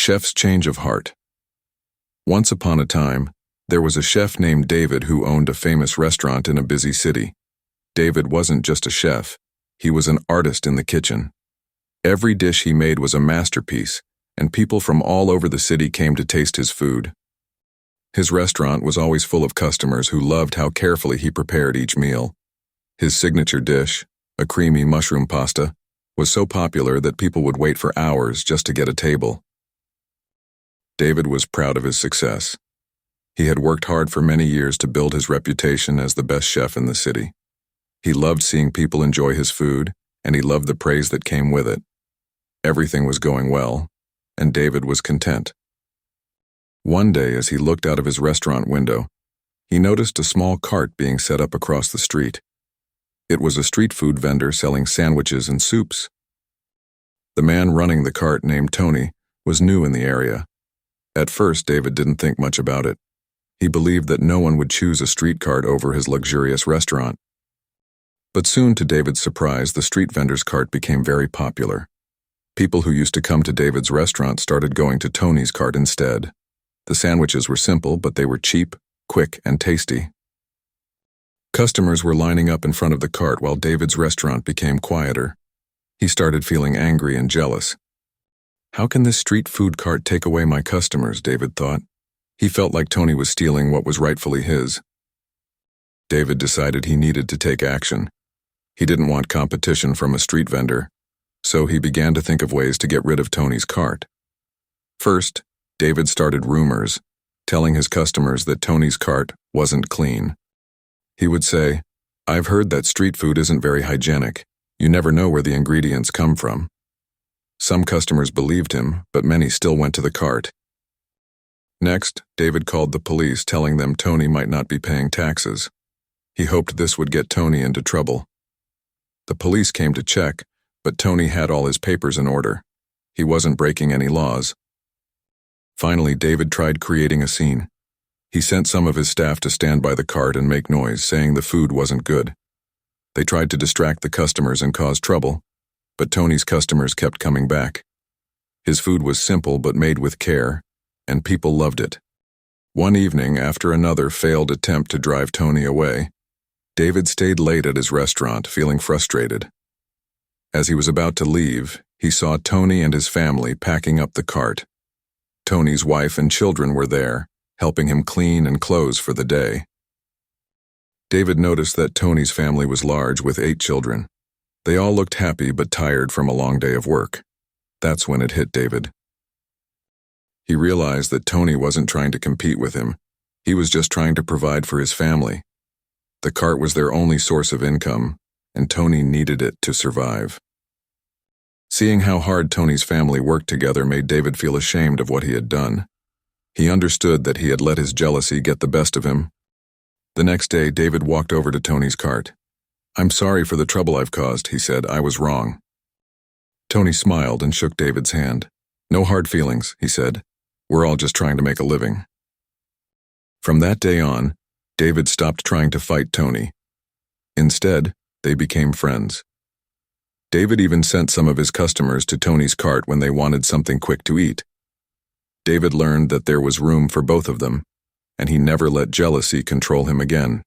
chef's change of heart. Once upon a time, there was a chef named David who owned a famous restaurant in a busy city. David wasn't just a chef, he was an artist in the kitchen. Every dish he made was a masterpiece, and people from all over the city came to taste his food. His restaurant was always full of customers who loved how carefully he prepared each meal. His signature dish, a creamy mushroom pasta, was so popular that people would wait for hours just to get a table. David was proud of his success. He had worked hard for many years to build his reputation as the best chef in the city. He loved seeing people enjoy his food, and he loved the praise that came with it. Everything was going well, and David was content. One day, as he looked out of his restaurant window, he noticed a small cart being set up across the street. It was a street food vendor selling sandwiches and soups. The man running the cart, named Tony, was new in the area. At first, David didn't think much about it. He believed that no one would choose a street cart over his luxurious restaurant. But soon, to David's surprise, the street vendor's cart became very popular. People who used to come to David's restaurant started going to Tony's cart instead. The sandwiches were simple, but they were cheap, quick, and tasty. Customers were lining up in front of the cart while David's restaurant became quieter. He started feeling angry and jealous. How can this street food cart take away my customers, David thought. He felt like Tony was stealing what was rightfully his. David decided he needed to take action. He didn't want competition from a street vendor, so he began to think of ways to get rid of Tony's cart. First, David started rumors, telling his customers that Tony's cart wasn't clean. He would say, "I've heard that street food isn't very hygienic. You never know where the ingredients come from." Some customers believed him, but many still went to the cart. Next, David called the police, telling them Tony might not be paying taxes. He hoped this would get Tony into trouble. The police came to check, but Tony had all his papers in order. He wasn't breaking any laws. Finally, David tried creating a scene. He sent some of his staff to stand by the cart and make noise, saying the food wasn't good. They tried to distract the customers and cause trouble, but Tony's customers kept coming back. His food was simple but made with care, and people loved it. One evening, after another failed attempt to drive Tony away, David stayed late at his restaurant, feeling frustrated. As he was about to leave, he saw Tony and his family packing up the cart. Tony's wife and children were there, helping him clean and close for the day. David noticed that Tony's family was large, with 8 children. They all looked happy but tired from a long day of work. That's when it hit David. He realized that Tony wasn't trying to compete with him. He was just trying to provide for his family. The cart was their only source of income, and Tony needed it to survive. Seeing how hard Tony's family worked together made David feel ashamed of what he had done. He understood that he had let his jealousy get the best of him. The next day, David walked over to Tony's cart. "I'm sorry for the trouble I've caused," he said. "I was wrong." Tony smiled and shook David's hand. "No hard feelings," he said. "We're all just trying to make a living." From that day on, David stopped trying to fight Tony. Instead, they became friends. David even sent some of his customers to Tony's cart when they wanted something quick to eat. David learned that there was room for both of them, and he never let jealousy control him again.